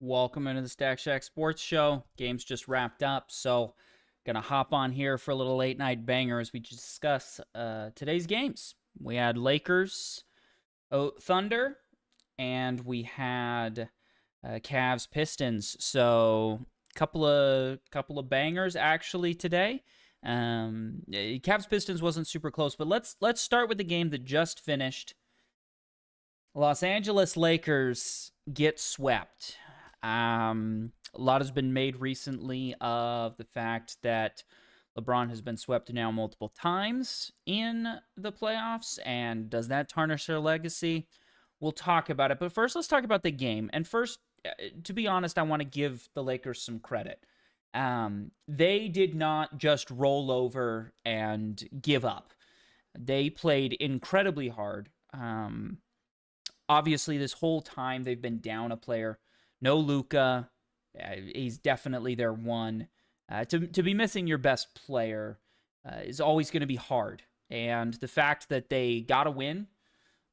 Welcome into the Stack Shack Sports Show. Games just wrapped up, so gonna hop on here for a little late night banger as we discuss today's games. We had Lakers, Thunder, and we had Cavs, Pistons. So couple of bangers actually today. Cavs Pistons wasn't super close, but let's start with the game that just finished. Los Angeles Lakers get swept. A lot has been made recently of the fact that LeBron has been swept now multiple times in the playoffs, and does that tarnish their legacy? We'll talk about it, but first let's talk about the game. And first, to be honest, I want to give the Lakers some credit. They did not just roll over and give up. They played incredibly hard. Obviously, this whole time they've been down a player. No Luka. He's definitely their one. To be missing your best player is always going to be hard. And the fact that they got a win,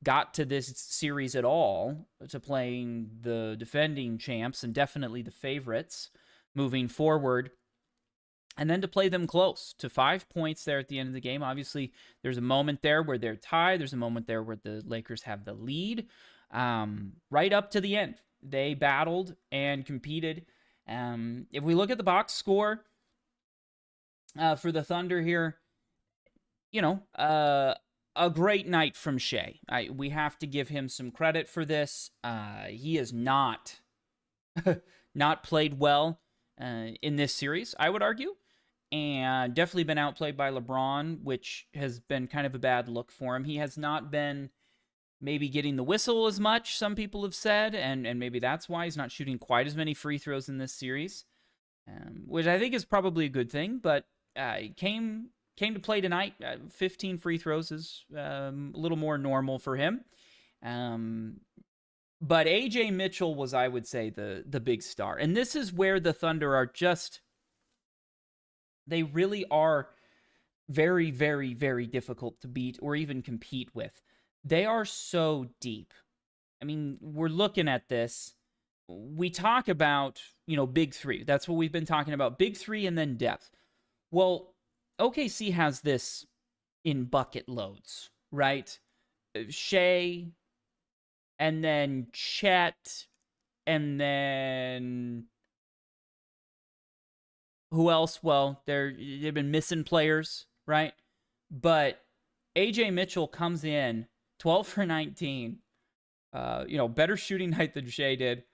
got to this series at all, to playing the defending champs and definitely the favorites moving forward, and then to play them close to 5 points there at the end of the game. Obviously, there's a moment there where they're tied. There's a moment there where the Lakers have the lead. Right up to the end, they battled and competed. If we look at the box score for the Thunder here, a great night from Shai. We have to give him some credit for this. He has not played well in this series, I would argue, and definitely been outplayed by LeBron, which has been kind of a bad look for him. He has not been maybe getting the whistle as much, some people have said, and maybe that's why he's not shooting quite as many free throws in this series, which I think is probably a good thing, but he came to play tonight. 15 free throws is a little more normal for him. But A.J. Mitchell was, I would say, the big star. And this is where the Thunder are they really are very, very, very difficult to beat or even compete with. They are so deep. I mean, we're looking at this. We talk about, big three. That's what we've been talking about. Big three and then depth. Well, OKC has this in bucket loads, right? Shai, and then Chet, and then who else? Well, they've been missing players, right? But A.J. Mitchell comes in 12 for 19. Better shooting night than Shai did.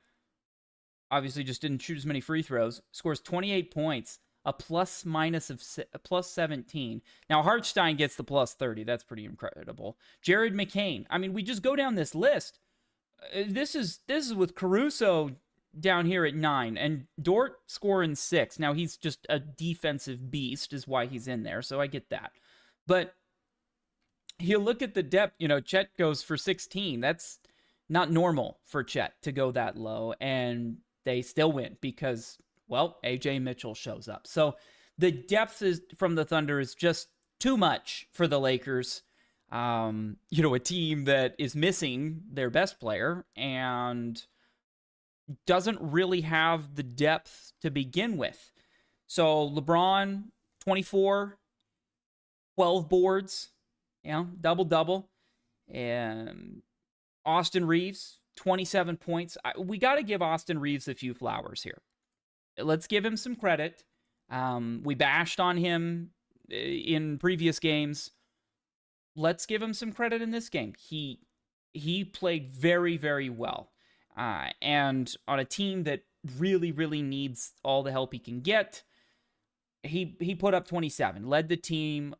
Obviously, just didn't shoot as many free throws. Scores 28 points, a plus minus of plus 17. Now, Hartenstein gets the plus 30. That's pretty incredible. Jared McCain. I mean, we just go down this list. This is with Caruso down here at 9, and Dort scoring 6. Now, he's just a defensive beast is why he's in there, so I get that. But you look at the depth, Chet goes for 16. That's not normal for Chet to go that low, and they still win because, well, A.J. Mitchell shows up. So the depth from the Thunder is just too much for the Lakers. A team that is missing their best player and doesn't really have the depth to begin with. So LeBron, 24, 12 boards, double-double. And Austin Reeves, 27 points. We got to give Austin Reeves a few flowers here. Let's give him some credit. We bashed on him in previous games. Let's give him some credit in this game. He played very, very well. And on a team that really, really needs all the help he can get, he put up 27. Led the team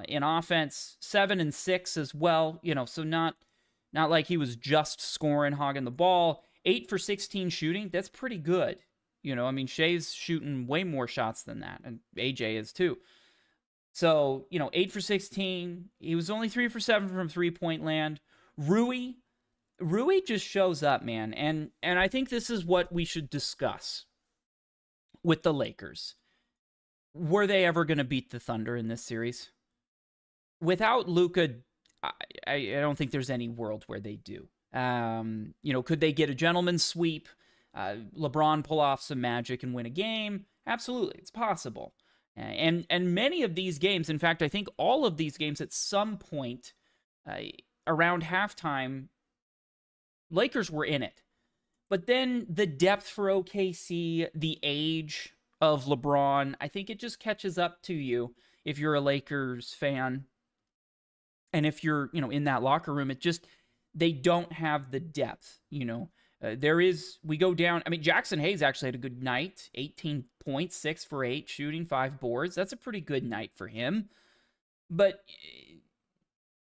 in offense, 7 and 6 as well. So not like he was just scoring, hogging the ball. 8 for 16 shooting. That's pretty good. Shai's shooting way more shots than that, and AJ is too. So, 8 for 16. He was only 3 for 7 from three-point land. Rui just shows up, man. And I think this is what we should discuss with the Lakers. Were they ever going to beat the Thunder in this series? Without Luka, I don't think there's any world where they do. Could they get a gentleman's sweep? LeBron pull off some magic and win a game? Absolutely, it's possible. And many of these games, in fact, I think all of these games at some point around halftime, Lakers were in it. But then the depth for OKC, the age of LeBron, I think it just catches up to you if you're a Lakers fan. And if you're, in that locker room, they don't have the depth, we go down. I mean, Jackson Hayes actually had a good night, 18 points, 6 for 8, shooting 5 boards. That's a pretty good night for him. But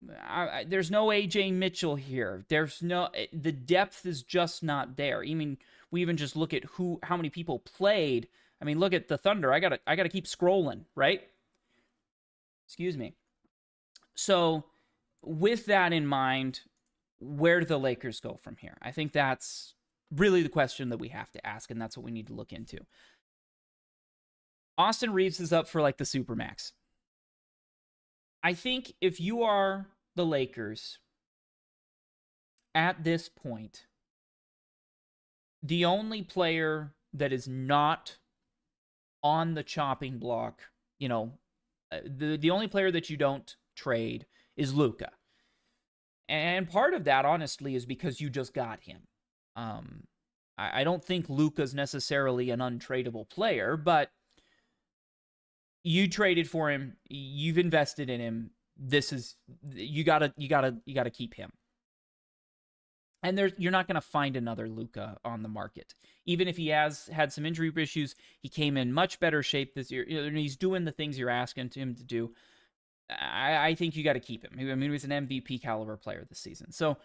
there's no AJ Mitchell here. The depth is just not there. I mean, we even just look at how many people played. I mean, look at the Thunder. I gotta keep scrolling, right? Excuse me. So, with that in mind, where do the Lakers go from here? I think that's really the question that we have to ask, and that's what we need to look into. Austin Reaves is up for like the Supermax. I think if you are the Lakers at this point, the only player that is not on the chopping block, the only player that you don't trade is Luka. And part of that, honestly, is because you just got him. I don't think Luka's necessarily an untradeable player, but you traded for him. You've invested in him. You gotta keep him. And you're not gonna find another Luka on the market. Even if he has had some injury issues, he came in much better shape this year. And he's doing the things you're asking him to do. I think you got to keep him. I mean, he was an MVP caliber player this season. So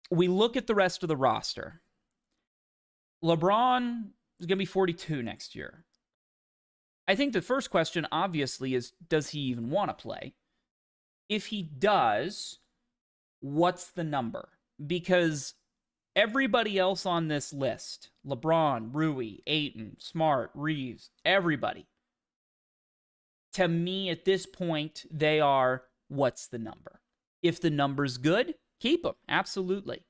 we look at the rest of the roster. LeBron is going to be 42 next year. I think the first question, obviously, is does he even want to play? If he does, what's the number? Because everybody else on this list, LeBron, Rui, Ayton, Smart, Reaves, everybody, to me, at this point, they are, what's the number? If the number's good, keep them. Absolutely.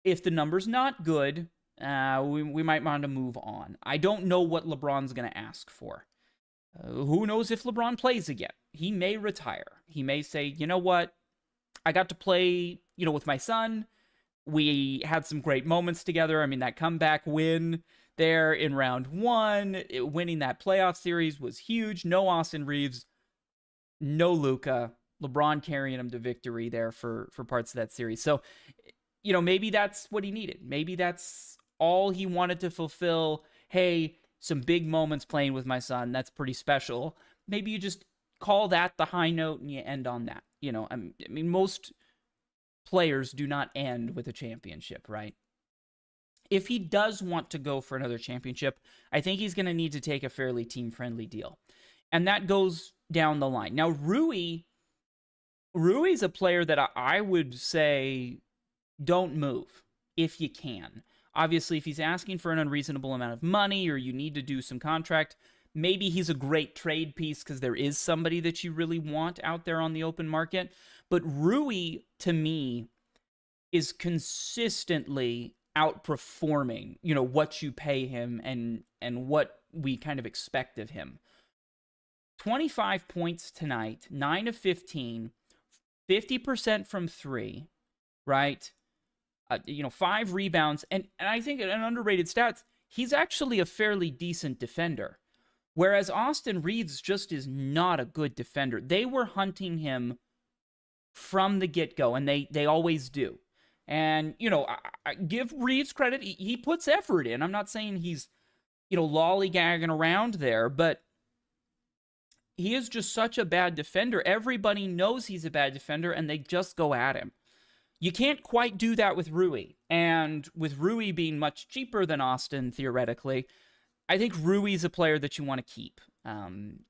If the number's not good, we might want to move on. I don't know what LeBron's going to ask for. Who knows if LeBron plays again? He may retire. He may say, you know what? I got to play, with my son. We had some great moments together. I mean, that comeback win there in round 1, winning that playoff series was huge. No Austin Reaves, no Luka. LeBron carrying him to victory there for parts of that series. So, maybe that's what he needed. Maybe that's all he wanted to fulfill. Hey, some big moments playing with my son. That's pretty special. Maybe you just call that the high note and you end on that. I mean, most players do not end with a championship, right? If he does want to go for another championship, I think he's going to need to take a fairly team-friendly deal. And that goes down the line. Now, Rui's a player that I would say don't move if you can. Obviously, if he's asking for an unreasonable amount of money or you need to do some contract, maybe he's a great trade piece because there is somebody that you really want out there on the open market. But Rui, to me, is consistently outperforming, what you pay him and what we kind of expect of him. 25 points tonight, 9 of 15, 50% from 3, right? 5 rebounds. And I think an underrated stats, he's actually a fairly decent defender. Whereas Austin Reaves just is not a good defender. They were hunting him from the get-go, and they always do. And, I give Reaves credit. He puts effort in. I'm not saying he's, lollygagging around there, but he is just such a bad defender. Everybody knows he's a bad defender, and they just go at him. You can't quite do that with Rui. And with Rui being much cheaper than Austin, theoretically, I think Rui's a player that you want to keep.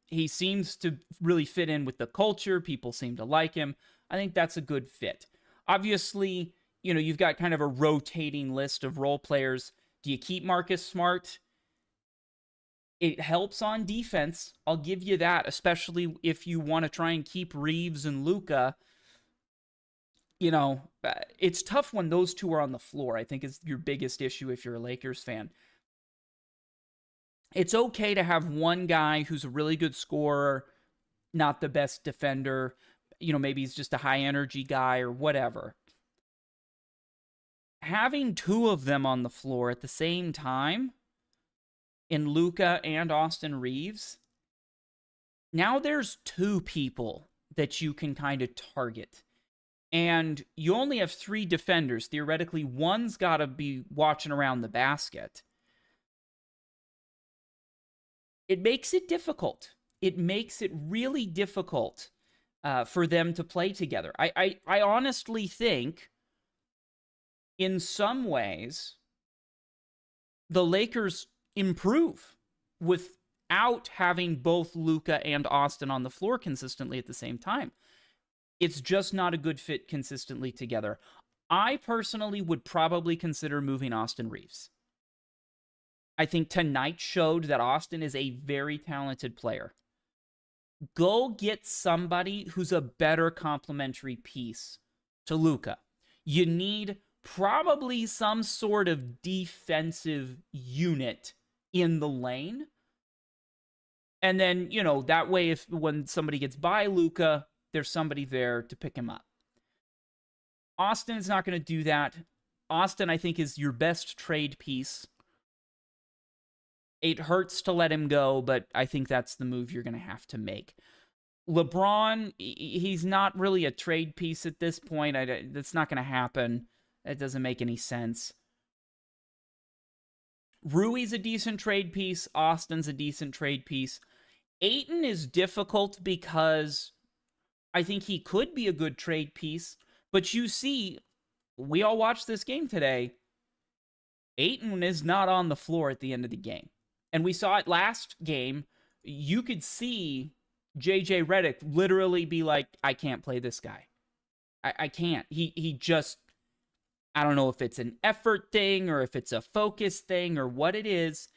He seems to really fit in with the culture. People seem to like him. I think that's a good fit. Obviously, you've got kind of a rotating list of role players. Do you keep Marcus Smart? It helps on defense. I'll give you that, especially if you want to try and keep Reaves and Luka. it's tough when those two are on the floor, I think is your biggest issue if you're a Lakers fan. It's okay to have one guy who's a really good scorer, not the best defender. Maybe he's just a high energy guy or whatever. Having two of them on the floor at the same time in Luka and Austin Reeves, now there's two people that you can kind of target. And you only have three defenders. Theoretically, one's got to be watching around the basket. It makes it difficult. It makes it really difficult for them to play together. I honestly think, in some ways, the Lakers improve without having both Luka and Austin on the floor consistently at the same time. It's just not a good fit consistently together. I personally would probably consider moving Austin Reeves. I think tonight showed that Austin is a very talented player. Go get somebody who's a better complementary piece to Luka. You need probably some sort of defensive unit in the lane. And then, that way when somebody gets by Luka, there's somebody there to pick him up. Austin is not going to do that. Austin, I think, is your best trade piece. It hurts to let him go, but I think that's the move you're going to have to make. LeBron, he's not really a trade piece at this point. That's not going to happen. It doesn't make any sense. Rui's a decent trade piece. Austin's a decent trade piece. Ayton is difficult because I think he could be a good trade piece, but you see, we all watched this game today. Ayton is not on the floor at the end of the game. And we saw it last game. You could see JJ Redick literally be like, I can't play this guy. I can't. He just, I don't know if it's an effort thing or if it's a focus thing or what it is.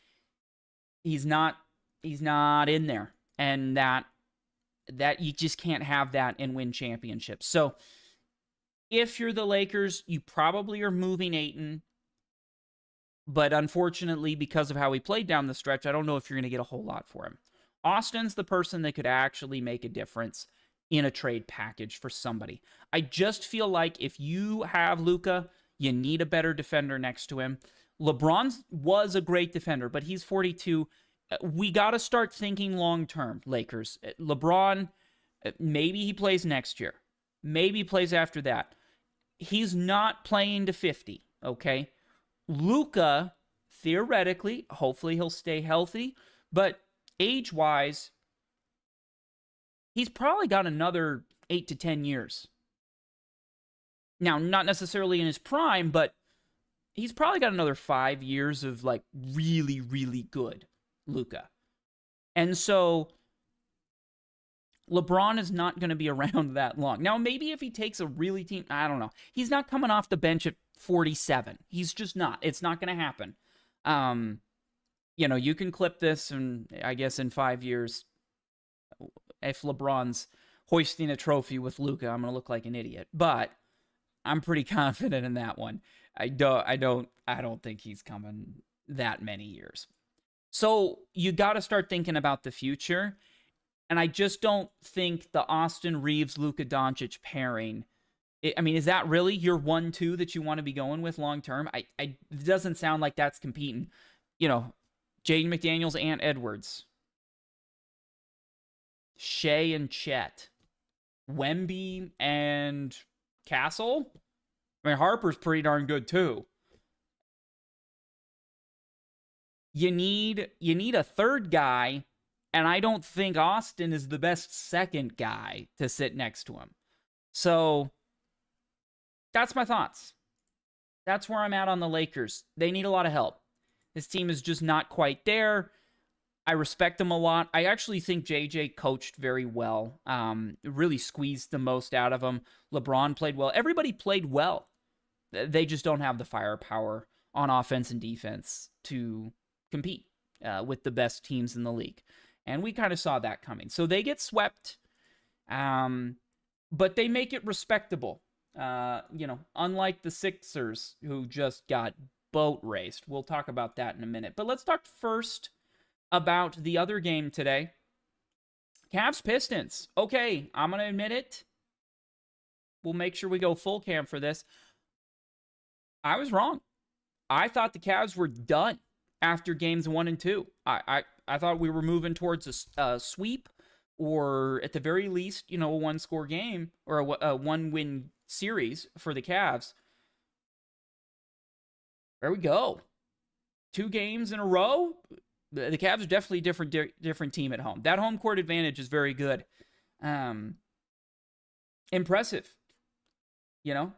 He's not in there. And that you just can't have that and win championships. So if you're the Lakers, you probably are moving Ayton. But unfortunately, because of how he played down the stretch, I don't know if you're going to get a whole lot for him. Austin's the person that could actually make a difference in a trade package for somebody. I just feel like if you have Luka, you need a better defender next to him. LeBron was a great defender, but he's 42. We got to start thinking long-term, Lakers. LeBron, maybe he plays next year. Maybe he plays after that. He's not playing to 50, okay? Luka, theoretically, hopefully he'll stay healthy, but age-wise, he's probably got another 8 to 10 years. Now, not necessarily in his prime, but he's probably got another 5 years of, really, really good Luka. And so LeBron is not going to be around that long. Now, maybe if he takes a really team, I don't know. He's not coming off the bench at 47. He's just not. It's not going to happen. You can clip this, and I guess in 5 years, if LeBron's hoisting a trophy with Luka, I'm going to look like an idiot. But I'm pretty confident in that one. I don't think he's coming that many years. So you got to start thinking about the future. And I just don't think the Austin Reeves, Luka Doncic pairing, is that really your 1-2 that you want to be going with long term? It doesn't sound like that's competing. Jaden McDaniels, Ant Edwards, Shea and Chet, Wemby and Castle. Harper's pretty darn good too. You need a third guy, and I don't think Austin is the best second guy to sit next to him. So that's my thoughts. That's where I'm at on the Lakers. They need a lot of help. This team is just not quite there. I respect them a lot. I actually think JJ coached very well. Really squeezed the most out of him. LeBron played well. Everybody played well. They just don't have the firepower on offense and defense to compete with the best teams in the league. And we kind of saw that coming. So they get swept, but they make it respectable. Unlike the Sixers, who just got boat raced. We'll talk about that in a minute. But let's talk first about the other game today. Cavs Pistons. Okay, I'm going to admit it. We'll make sure we go full cam for this. I was wrong. I thought the Cavs were done after games 1 and 2. I thought we were moving towards a sweep, or at the very least, a one-score game or a one-win series for the Cavs. There we go. 2 games in a row. The Cavs are definitely a different team at home. That home court advantage is very good. Impressive. If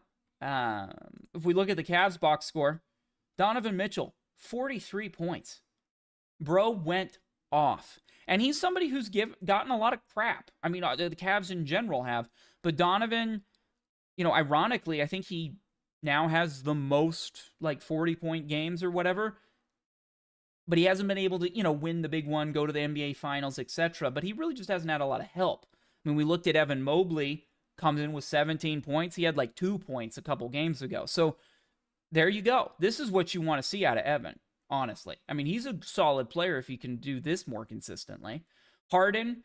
we look at the Cavs box score, Donovan Mitchell, 43 points. Bro went off. And he's somebody who's gotten a lot of crap. I mean, the Cavs in general have. But Donovan, ironically, I think he now has the most, 40-point games or whatever. But he hasn't been able to, win the big one, go to the NBA Finals, etc. But he really just hasn't had a lot of help. I mean, we looked at Evan Mobley, comes in with 17 points. He had 2 points a couple games ago. So there you go. This is what you want to see out of Evan, honestly. I mean, he's a solid player if he can do this more consistently. Harden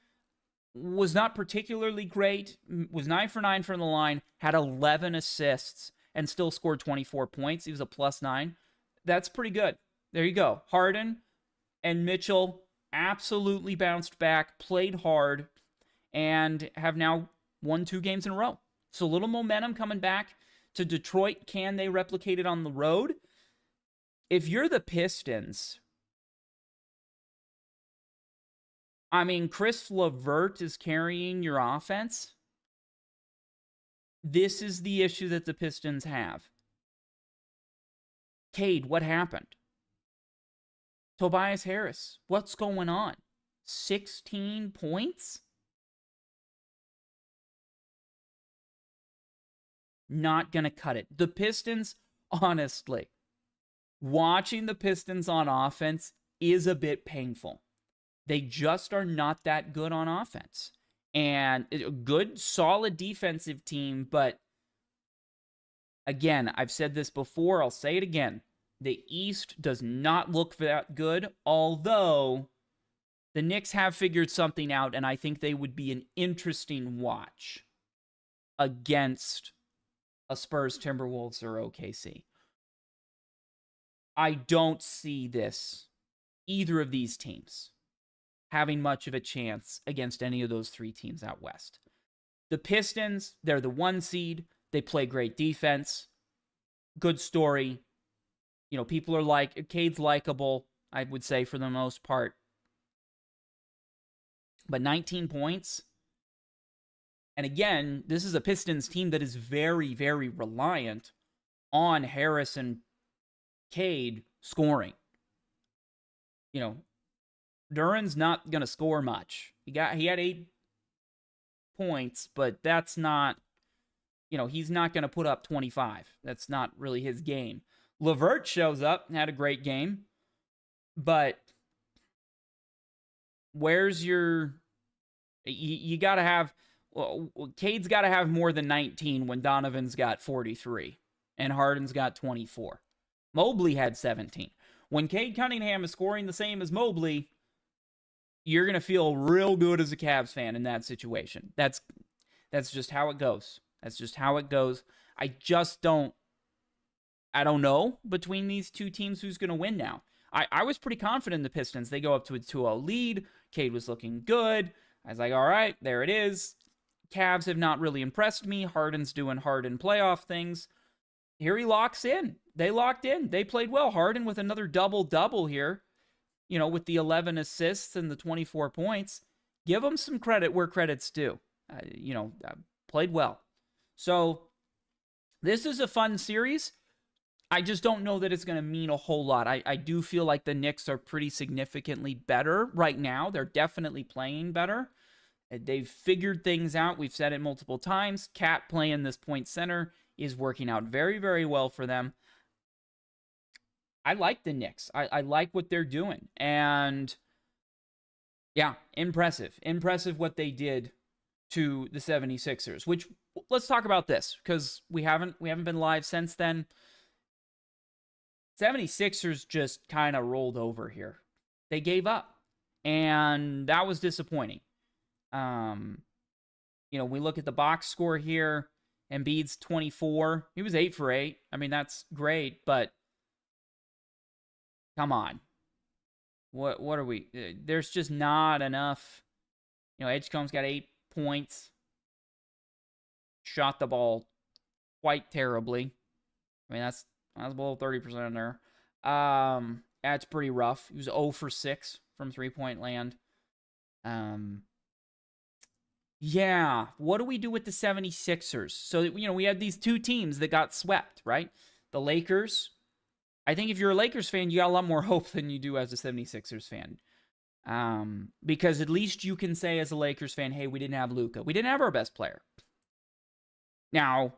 was not particularly great, was 9 for 9 from the line, had 11 assists, and still scored 24 points. He was a +9. That's pretty good. There you go. Harden and Mitchell absolutely bounced back, played hard, and have now won 2 games in a row. So a little momentum coming back to Detroit. Can they replicate it on the road? If you're the Pistons, I mean, Chris LeVert is carrying your offense. This is the issue that the Pistons have. Cade, what happened? Tobias Harris, what's going on? 16 points? Not going to cut it. The Pistons, honestly, watching the Pistons on offense is a bit painful. They just are not that good on offense. And a good, solid defensive team, but again, I've said this before, I'll say it again. The East does not look that good, although the Knicks have figured something out, and I think they would be an interesting watch against a Spurs, Timberwolves, or OKC. I don't see either of these teams, having much of a chance against any of those 3 teams out west. The Pistons, they're the 1 seed. They play great defense. Good story. People are like, Cade's likable, I would say, for the most part. But 19 points. And again, this is a Pistons team that is very, very reliant on Harris and Cade scoring. Duran's not going to score much. He had 8 points, but that's not, he's not going to put up 25. That's not really his game. LeVert shows up and had a great game, but where's your... You got to have... Well, Cade's got to have more than 19 when Donovan's got 43 and Harden's got 24. Mobley had 17. When Cade Cunningham is scoring the same as Mobley, you're going to feel real good as a Cavs fan in that situation. That's just how it goes. That's just how it goes. I don't know between these 2 teams who's going to win now. I was pretty confident in the Pistons. They go up to a 2-0 lead. Cade was looking good. I was like, all right, there it is. Cavs have not really impressed me. Harden's doing Harden playoff things. Here he locks in. They locked in. They played well. Harden with another double-double here, with the 11 assists and the 24 points. Give him some credit where credit's due. Played well. So this is a fun series. I just don't know that it's going to mean a whole lot. I do feel like the Knicks are pretty significantly better right now. They're definitely playing better. They've figured things out. We've said it multiple times. Cat playing this point center is working out very, very well for them. I like the Knicks. I like what they're doing. And yeah, impressive. Impressive what they did to the 76ers, which let's talk about this because we haven't been live since then. 76ers just kind of rolled over here. They gave up, and that was disappointing. We look at the box score here. Embiid's 24. He was 8 for 8. I mean, that's great, but come on. What are we? There's just not enough. Edgecombe's got 8 points. Shot the ball quite terribly. I mean, that's below 30% in there. That's pretty rough. He was 0 for 6 from three-point land. Yeah, what do we do with the 76ers? So, we had these two teams that got swept, right? The Lakers. I think if you're a Lakers fan, you got a lot more hope than you do as a 76ers fan. Because at least you can say as a Lakers fan, hey, we didn't have Luka. We didn't have our best player. Now,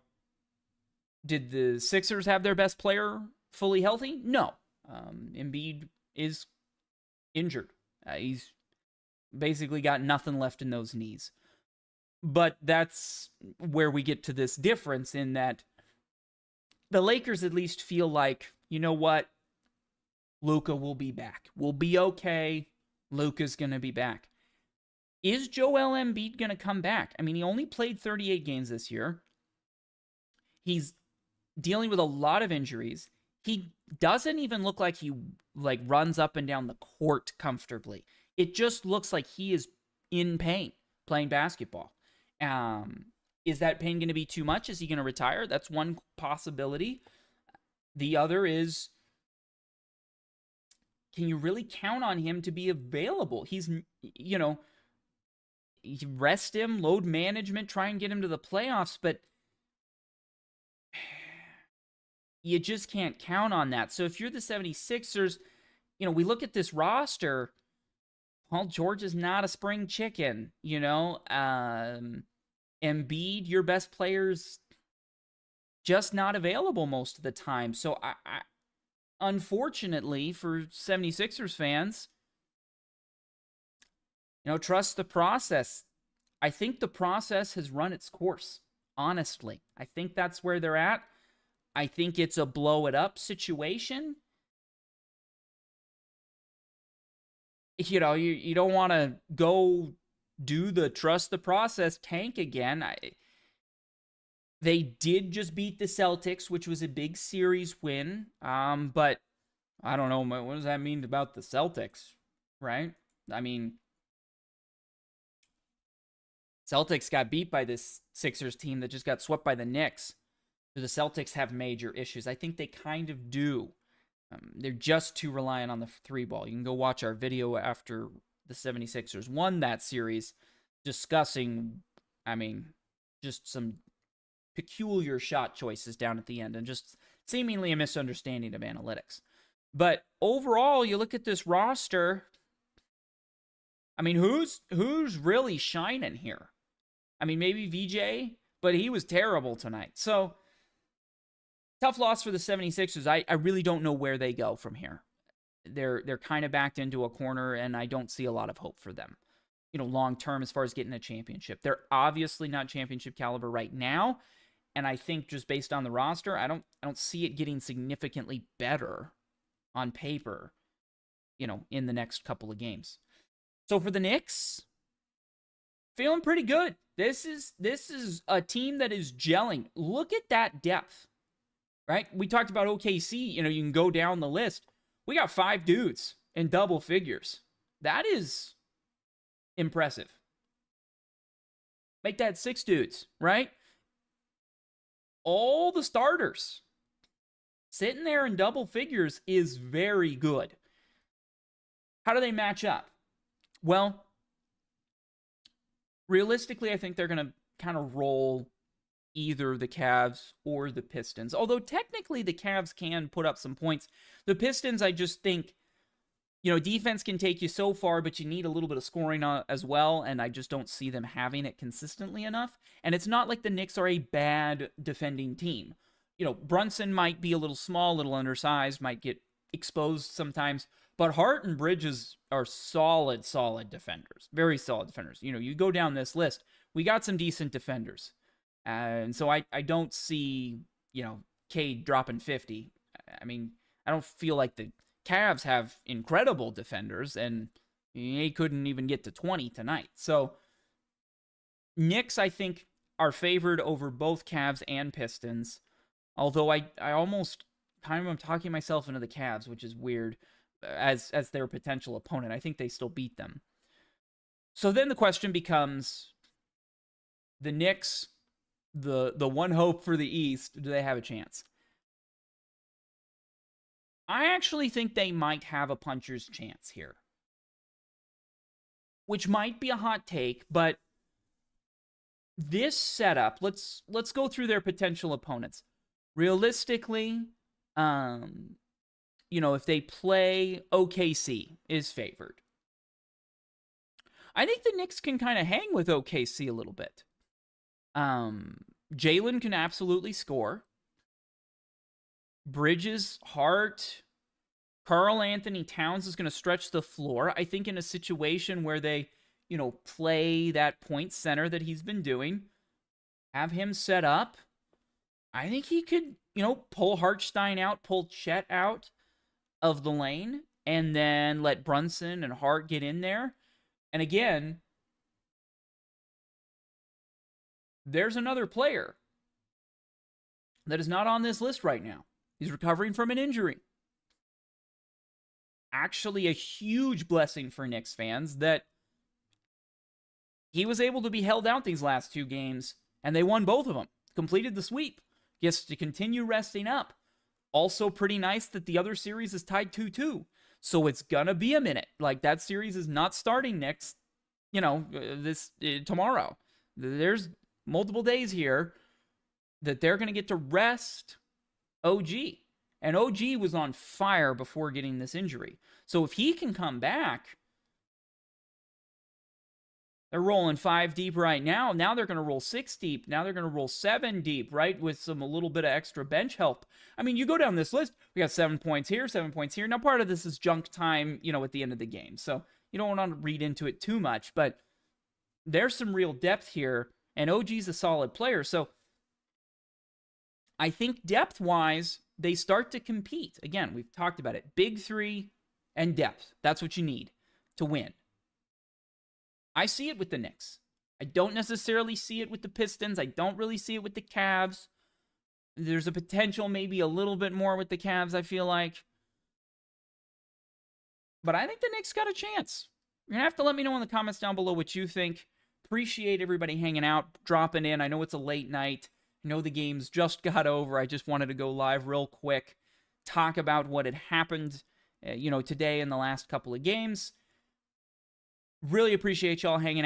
did the Sixers have their best player fully healthy? No. Embiid is injured. He's basically got nothing left in those knees. But that's where we get to this difference in that the Lakers at least feel like, you know what? Luka will be back. We'll be okay. Luka's going to be back. Is Joel Embiid going to come back? I mean, he only played 38 games this year. He's dealing with a lot of injuries. He doesn't even look like he runs up and down the court comfortably. It just looks like he is in pain playing basketball. Is that pain going to be too much? Is he going to retire? That's one possibility. The other is, can you really count on him to be available? He's, you rest him, load management, try and get him to the playoffs, but you just can't count on that. So if you're the 76ers, we look at this roster, Paul George is not a spring chicken, Embiid, your best player's just not available most of the time. So I unfortunately for 76ers fans, trust the process. I think the process has run its course, honestly. I think that's where they're at. I think it's a blow it up situation. You don't want to go do the trust the process tank again. They did just beat the Celtics, which was a big series win. But I don't know, what does that mean about the Celtics, right? I mean, Celtics got beat by this Sixers team that just got swept by the Knicks. So the Celtics have major issues. I think they kind of do. They're just too reliant on the three ball. You can go watch our video after the 76ers won that series discussing, just some peculiar shot choices down at the end and just seemingly a misunderstanding of analytics. But overall, you look at this roster, who's really shining here? Maybe VJ, but he was terrible tonight. So, tough loss for the 76ers. I really don't know where they go from here. They're kind of backed into a corner, and I don't see a lot of hope for them, long term as far as getting a championship. They're obviously not championship caliber right now, and I think just based on the roster, I don't see it getting significantly better on paper, in the next couple of games. So for the Knicks, feeling pretty good. This is a team that is gelling. Look at that depth. Right? We talked about OKC. You can go down the list. We got 5 dudes in double figures. That is impressive. Make that 6 dudes, right? All the starters sitting there in double figures is very good. How do they match up? Well, realistically, I think they're going to kind of roll either the Cavs or the Pistons. Although technically the Cavs can put up some points. The Pistons, I just think, defense can take you so far, but you need a little bit of scoring as well, and I just don't see them having it consistently enough. And it's not like the Knicks are a bad defending team. Brunson might be a little small, a little undersized, might get exposed sometimes, But Hart and Bridges are solid defenders. Very solid defenders. You know, you go down this list, we got some decent defenders. And so I don't see, you know, Cade dropping 50. I mean, I don't feel like the Cavs have incredible defenders, and he couldn't even get to 20 tonight. So Knicks, I think, are favored over both Cavs and Pistons. Although I almost kind of am talking myself into the Cavs, which is weird, as their potential opponent. I think they still beat them. So then the question becomes, the Knicks, the one hope for the East, do they have a chance? I actually think they might have a puncher's chance here, which might be a hot take, but this setup, let's go through their potential opponents. Realistically, you know, if they play, OKC is favored. I think the Knicks can kind of hang with OKC a little bit. Jalen can absolutely score. Bridges, Hart, Karl-Anthony Towns is going to stretch the floor. I think in a situation where they, you know, play that point center that he's been doing, have him set up, I think he could, you know, pull Hartenstein out, pull Chet out of the lane, and then let Brunson and Hart get in there. And again, there's another player that is not on this list right now. He's recovering from an injury. Actually, a huge blessing for Knicks fans that he was able to be held out these last two games, and they won both of them. Completed the sweep. Gets to continue resting up. Also pretty nice that the other series is tied 2-2. So it's going to be a minute. Like, that series is not starting next, you know, tomorrow. There's multiple days here that they're going to get to rest OG. And OG was on fire before getting this injury. So if he can come back, they're rolling 5 deep right now. Now they're going to roll 6 deep. Now they're going to roll 7 deep, right? With a little bit of extra bench help. I mean, you go down this list, we got 7 points here, 7 points here. Now part of this is junk time, you know, at the end of the game. So you don't want to read into it too much, but there's some real depth here, and OG's a solid player. So I think depth-wise, they start to compete. Again, we've talked about it. Big three and depth. That's what you need to win. I see it with the Knicks. I don't necessarily see it with the Pistons. I don't really see it with the Cavs. There's a potential maybe a little bit more with the Cavs, I feel like. But I think the Knicks got a chance. You're going to have to let me know in the comments down below what you think. Appreciate everybody hanging out, dropping in. I know it's a late night. I know the games just got over. I just wanted to go live real quick, talk about what had happened, you know, today in the last couple of games. Really appreciate y'all hanging out.